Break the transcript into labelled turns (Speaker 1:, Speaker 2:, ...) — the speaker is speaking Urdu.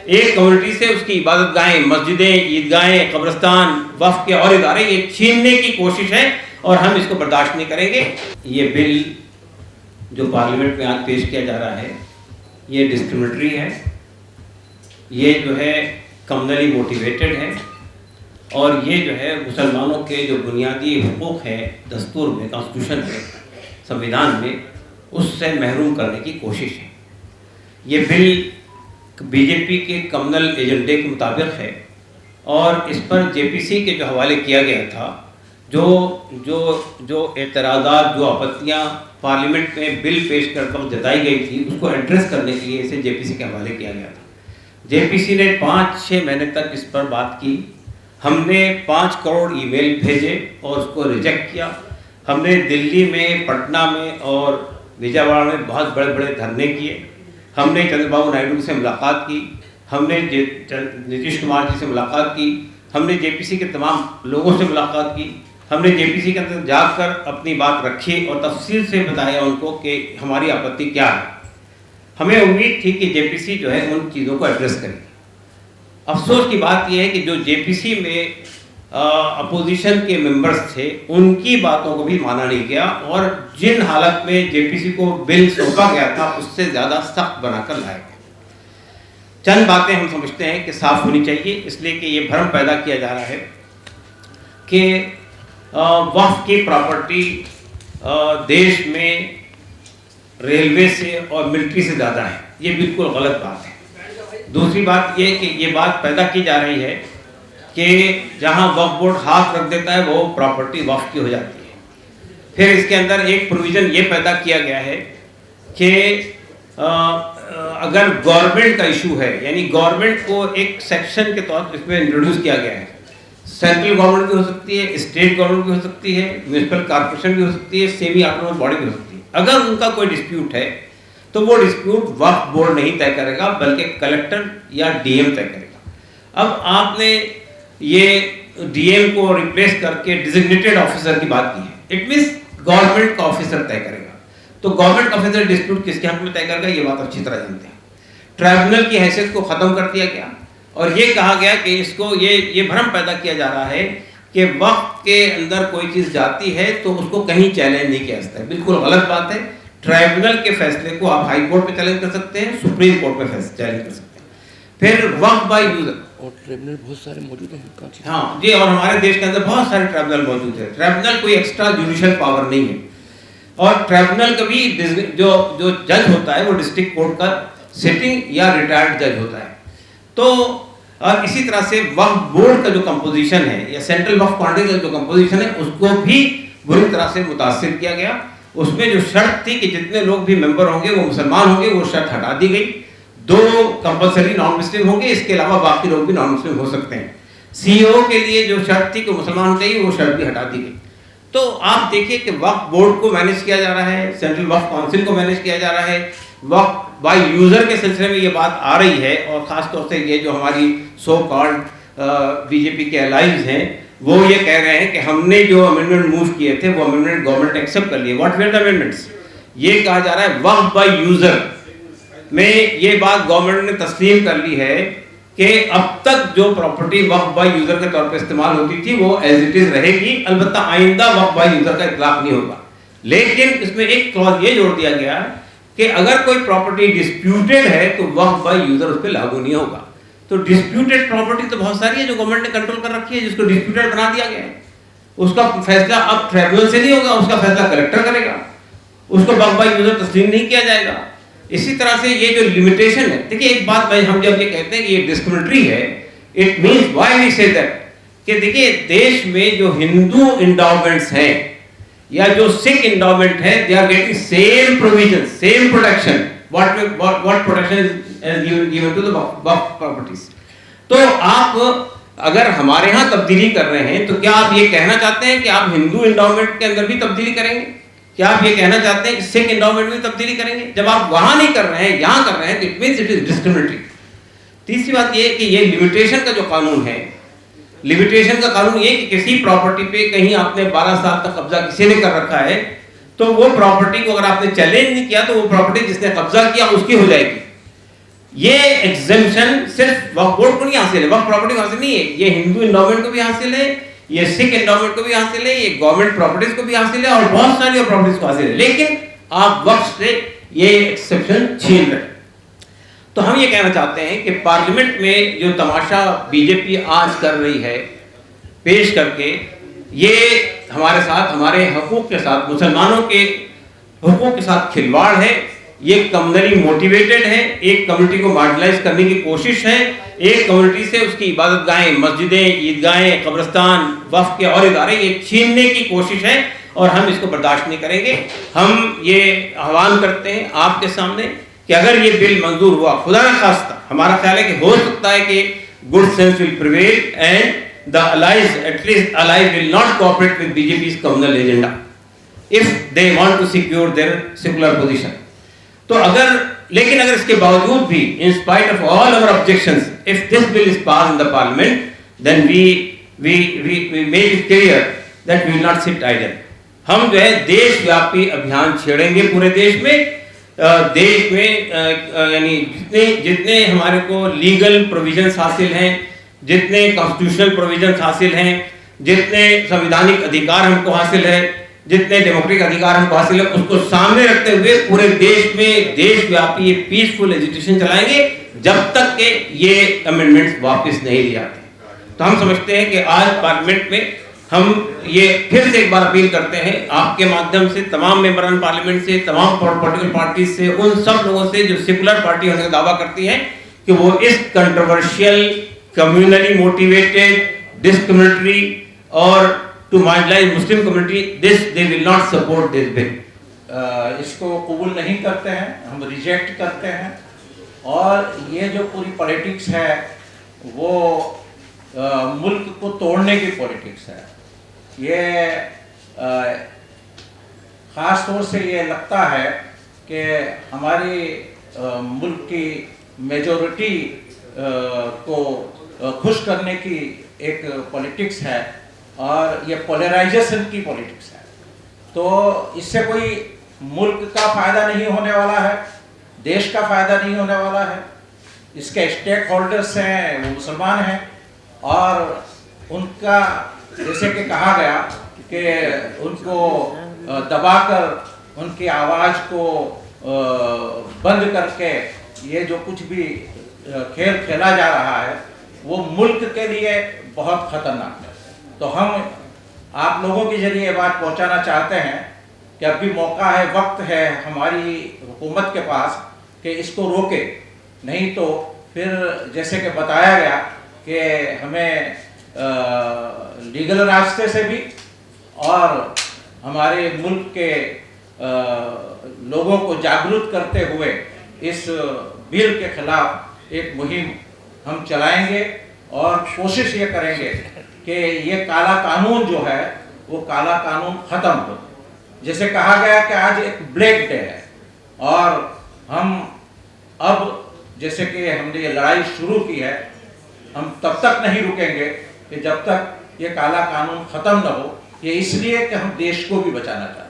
Speaker 1: ایک کمیونٹی سے اس کی عبادت گاہیں، مسجدیں، عیدگاہیں، قبرستان، وقف کے اور ادارے یہ چھیننے کی کوشش ہے اور ہم اس کو برداشت نہیں کریں گے۔ یہ بل جو پارلیمنٹ میں آج پیش کیا جا رہا ہے یہ ڈسکریمنیٹری ہے، یہ جو ہے کمیونلی موٹیویٹڈ ہے اور یہ جو ہے مسلمانوں کے جو بنیادی حقوق ہے دستور میں، کانسٹیٹیوشن میں، سنویدھان میں، اس سے محروم کرنے کی کوشش ہے۔ یہ بل بی جے پی کے کمیونل ایجنڈے کے مطابق ہے اور اس پر جے پی سی کے جو حوالے کیا گیا تھا، جو اعتراضات، جو آپتیاں پارلیمنٹ میں بل پیش کرتے وقت جتائی گئی تھی، اس کو ایڈریس کرنے کے لیے اسے جے پی سی کے حوالے کیا گیا تھا۔ جے پی سی نے 5-6 مہینے تک اس پر بات کی، ہم نے 5 کروڑ ای میل بھیجے اور اس کو ریجیکٹ کیا۔ ہم نے دلی میں، پٹنہ میں اور وجے واڑہ میں بہت بڑے بڑے دھرنے کیے۔ ہم نے چندر بابو نائیڈو سے ملاقات کی، ہم نے نتیش کمار جی سے ملاقات کی، ہم نے جے پی سی کے تمام لوگوں سے ملاقات کی، ہم نے جے پی سی کے اندر جا کر اپنی بات رکھی اور تفصیل سے بتایا ان کو کہ ہماری آپتی کیا ہے۔ ہمیں امید تھی کہ جے پی سی جو ہے ان چیزوں کو ایڈریس کرے گی۔ افسوس کی بات یہ ہے کہ جو جے پی سی میں اپوزیشن کے ممبرز تھے ان کی باتوں کو بھی مانا نہیں گیا اور جن حالت میں جے پی سی کو بل سونپا گیا تھا اس سے زیادہ سخت بنا کر لایا گیا۔ چند باتیں ہم سمجھتے ہیں کہ صاف ہونی چاہیے، اس لیے کہ یہ بھرم پیدا کیا جا رہا ہے کہ وقف کی پراپرٹی دیش میں ریلوے سے اور ملٹری سے زیادہ ہے، یہ بالکل غلط بات ہے۔ دوسری بات یہ کہ یہ بات پیدا کی جا رہی ہے کہ جہاں وقف بورڈ ہاتھ رکھ دیتا ہے وہ پراپرٹی وقف کی ہو جاتی ہے۔ پھر اس کے اندر ایک پروویژن یہ پیدا کیا گیا ہے کہ اگر گورنمنٹ کا ایشو ہے، یعنی گورنمنٹ کو ایک سیکشن کے طور پر اس میں انٹروڈیوس کیا گیا ہے، سینٹرل گورنمنٹ بھی ہو سکتی ہے، اسٹیٹ گورنمنٹ بھی ہو سکتی ہے، میونسپل کارپوریشن بھی ہو سکتی ہے، سیمی آٹونومس باڈی بھی ہو سکتی ہے۔ اگر ان کا کوئی ڈسپیوٹ ہے تو وہ ڈسپیوٹ وقف بورڈ نہیں طے کرے گا بلکہ کلیکٹر یا ڈی ایم طے کرے گا۔ اب آپ نے یہ ڈی ایم کو ریپلیس کر کے ڈیزگنیٹڈ آفیسر کی بات کی ہے، اٹ مینس گورنمنٹ کا آفیسر طے کرے گا، تو گورنمنٹ کا آفیسر ڈسپیوٹ کس کے حق میں طے کرے گا، یہ بات اچھی طرح جانتے ہیں۔ ٹرائبونل کی حیثیت کو ختم کر دیا گیا اور یہ کہا گیا کہ اس کو یہ بھرم پیدا کیا جا رہا ہے کہ وقت کے اندر کوئی چیز جاتی ہے تو اس کو کہیں چیلنج نہیں کیا جاتا ہے، بالکل غلط بات ہے۔ ٹرائبونل کے فیصلے کو آپ ہائی کورٹ پہ چیلنج کر سکتے ہیں، سپریم کورٹ پہ چیلنج کر سکتے ہیں۔ پھر وقف بائی یوزر
Speaker 2: اور ٹرائبونل بہت سارے موجود ہیں،
Speaker 1: ہاں جی، اور ہمارے دیش کے اندر بہت سارے ٹرائبونل موجود ہیں۔ ٹرائبونل کوئی ایکسٹرا جوڈیشل پاور نہیں ہے اور ٹرائبونل کا بھی جو جج ہوتا ہے وہ ڈسٹرکٹ کورٹ کا سٹنگ یا ریٹائرڈ جج ہوتا ہے۔ تو اور اسی طرح سے وقف بورڈ کا جو کمپوزیشن ہے یا سینٹرل وقف باڈی کا جو کمپوزیشن ہے اس کو بھی بری طرح سے متاثر کیا گیا۔ اس میں جو شرط تھی کہ جتنے لوگ بھی ممبر ہوں گے وہ مسلمان ہوں گے، وہ شرط ہٹا دی گئی۔ 2 کمپلسری نان مسلم ہوں گے، اس کے علاوہ باقی لوگ بھی نان مسلم ہو سکتے ہیں۔ سی او کے لیے جو شرط تھی کہ مسلمان ہونا چاہیے وہ شرط بھی ہٹا دی گئی۔ تو آپ دیکھیے کہ وقف بورڈ کو مینیج کیا جا رہا ہے، سینٹرل وقف کونسل کو مینیج کیا جا رہا ہے، وقف بائی یوزر کے سلسلے میں یہ بات آ رہی ہے اور خاص طور سے یہ جو ہماری سو کالڈ بی جے پی کے الائز ہیں وہ یہ کہہ رہے ہیں کہ ہم نے جو امینڈمنٹ موو کیے تھے وہ امینڈمنٹ گورنمنٹ ایکسیپٹ کر لیے۔ What where the amendments? یہ کہا جا رہا ہے وقف بائی یوزر میں یہ بات گورنمنٹ نے تسلیم کر لی ہے کہ اب تک جو پراپرٹی وقف بائی یوزر کے طور پر استعمال ہوتی تھی وہ ایز اٹ از رہے گی، البتہ آئندہ وقف بائی یوزر کا اطلاق نہیں ہوگا۔ لیکن اس میں ایک کلوز یہ جوڑ دیا گیا کہ اگر کوئی پراپرٹی ڈسپیوٹڈ ہے تو وقف بائی یوزر اس پہ لاگو نہیں ہوگا۔ تو ڈسپیوٹڈ پراپرٹی تو بہت ساری ہے جو گورنمنٹ نے کنٹرول کر رکھی ہے، جس کو ڈسپیوٹڈ بنا دیا گیا ہے، اس کا فیصلہ اب ٹریبونل سے نہیں ہوگا، اس کا فیصلہ کلیکٹر کرے گا، اس کو وقف بائی یوزر تسلیم نہیں کیا جائے گا۔ اسی طرح سے یہ جو لمیٹیشن ہے، دیکھیے ایک بات ہم جب یہ کہتے ہیں کہ یہ ڈسکریمنیٹری ہے، اٹ مینس وائی وی سے دیٹ کہ دیکھیے دیش میں جو ہندو انڈاؤمنٹس ہیں یا جو سکھ انڈاؤمنٹ ہے they are getting same provision, same protection what protection is given to the waqf properties۔ تو آپ اگر ہمارے ہاں تبدیلی کر رہے ہیں تو کیا آپ یہ کہنا چاہتے ہیں کہ آپ ہندو انڈاؤمنٹ کے اندر بھی تبدیلی کریں گے؟ کیا آپ یہ کہنا چاہتے ہیں کہ سکھ انڈاؤمنٹ میں تبدیلی کریں گے؟ جب آپ وہاں نہیں کر رہے ہیں یہاں کر رہے ہیں تو it means it is discriminatory. تیسری بات یہ کہ یہ لمیٹیشن کا جو قانون ہے، لمیٹیشن کا قانون یہ کہ کسی پراپرٹی پہ کہیں آپ نے 12 سال تک قبضہ کسی نے کر رکھا ہے تو وہ پراپرٹی کو اگر آپ نے چیلنج نہیں کیا تو وہ پراپرٹی جس نے قبضہ کیا اس کی ہو جائے گی۔ یہ ایگزمپشن صرف وقف بورڈ کو نہیں حاصل ہے, وقف پراپرٹی کو حاصل نہیں ہے, یہ ہندو انڈومنٹ کو بھی حاصل ہے, یہ سکھ انڈومنٹ کو بھی حاصل ہے, یہ گورنمنٹ پراپرٹیز کو بھی حاصل ہے, اور بہت ساری اور پراپرٹیز کو حاصل ہے, لیکن آپ وقف سے یہ ایکسیپشن چھین رہے. تو ہم یہ کہنا چاہتے ہیں کہ پارلیمنٹ میں جو تماشا بی جے پی آج کر رہی ہے پیش کر کے, یہ ہمارے ساتھ, ہمارے حقوق کے ساتھ, مسلمانوں کے حقوق کے ساتھ کھلواڑ ہے. یہ کمیونلی موٹیویٹڈ ہے, ایک کمیونٹی کو مارجنلائز کرنے کی کوشش ہے, ایک کمیونٹی سے اس کی عبادت گاہیں, مسجدیں, عیدگاہیں, قبرستان, وقف کے اور ادارے یہ چھیننے کی کوشش ہے, اور ہم اس کو برداشت نہیں کریں گے. ہم یہ آہوان کرتے ہیں آپ کے سامنے کہ اگر یہ بل منظور ہوا, خدا نہ خواستہ, ہمارا خیال ہے کہ ہو سکتا ہے کہ good sense will prevail and the allies, at least allies will not cooperate with BJP's communal agenda if they want to secure their secular position. تو اگر, لیکن اگر اس کے باوجود بھی, in spite of all our objections, if this bill is passed in the parliament, then we make it clear that we will not sit idle. ہم جو ہے دیش ویاپی ابھیان چھیڑیں گے پورے دیش میں, دیش میں یعنی جتنے ہمارے کو لیگل پروویژنس حاصل ہیں, جتنے کانسٹیٹیوشنل پروویژنس حاصل ہیں, جتنے سنویدھانک ادھیکار ہم کو حاصل ہے, جتنے ڈیموکریٹک ادھیکار ہم کو حاصل ہے, اس کو سامنے رکھتے ہوئے پورے دیش میں دیش ویاپی پیسفل ایجیٹیشن چلائیں گے جب تک کہ یہ امینڈمنٹس واپس نہیں لیے آتے. تو ہم سمجھتے ہیں کہ آج پارلیمنٹ میں ہم یہ پھر سے ایک بار اپیل کرتے ہیں آپ کے مادھیم سے, تمام ممبران پارلیمنٹ سے, تمام پولیٹیکل پارٹیز سے, ان سب لوگوں سے جو سیکولر پارٹی ہونے کا دعویٰ کرتی ہیں کہ وہ اس controversial, communally motivated, discriminatory or to marginalize Muslim community, they will not support this bill.
Speaker 3: اس کو قبول نہیں کرتے ہیں, ہم ریجیکٹ کرتے ہیں. اور یہ جو پوری پولیٹکس ہے وہ ملک کو توڑنے کی پولیٹکس ہے. یہ خاص طور سے یہ لگتا ہے کہ ہماری ملک کی میجورٹی کو خوش کرنے کی ایک پولیٹکس ہے, اور یہ پولرائزیشن کی پولیٹکس ہے. تو اس سے کوئی ملک کا فائدہ نہیں ہونے والا ہے, دیش کا فائدہ نہیں ہونے والا ہے. اس کے اسٹیک ہولڈرز ہیں وہ مسلمان ہیں, اور ان کا جیسے کہ کہا گیا کہ ان کو دبا کر, ان کی آواز کو بند کر کے یہ جو کچھ بھی کھیل کھیلا جا رہا ہے وہ ملک کے لیے بہت خطرناک ہے. تو ہم آپ لوگوں کے ذریعے یہ بات پہنچانا چاہتے ہیں کہ اب بھی موقع ہے, وقت ہے ہماری حکومت کے پاس کہ اس کو روکے, نہیں تو پھر جیسے کہ بتایا گیا کہ ہمیں لیگل راستے سے بھی اور ہمارے ملک کے لوگوں کو جاگرت کرتے ہوئے اس بل کے خلاف ایک مہم ہم چلائیں گے, اور کوشش یہ کریں گے کہ یہ کالا قانون جو ہے وہ کالا قانون ختم ہو. جیسے کہا گیا کہ آج ایک بلیک ڈے ہے, اور ہم اب جیسے کہ ہم نے یہ لڑائی شروع کی ہے, ہم تب تک نہیں رکیں گے کہ جب تک یہ کالا قانون ختم نہ ہو. یہ اس لیے کہ ہم دیش کو بھی بچانا چاہتے ہیں.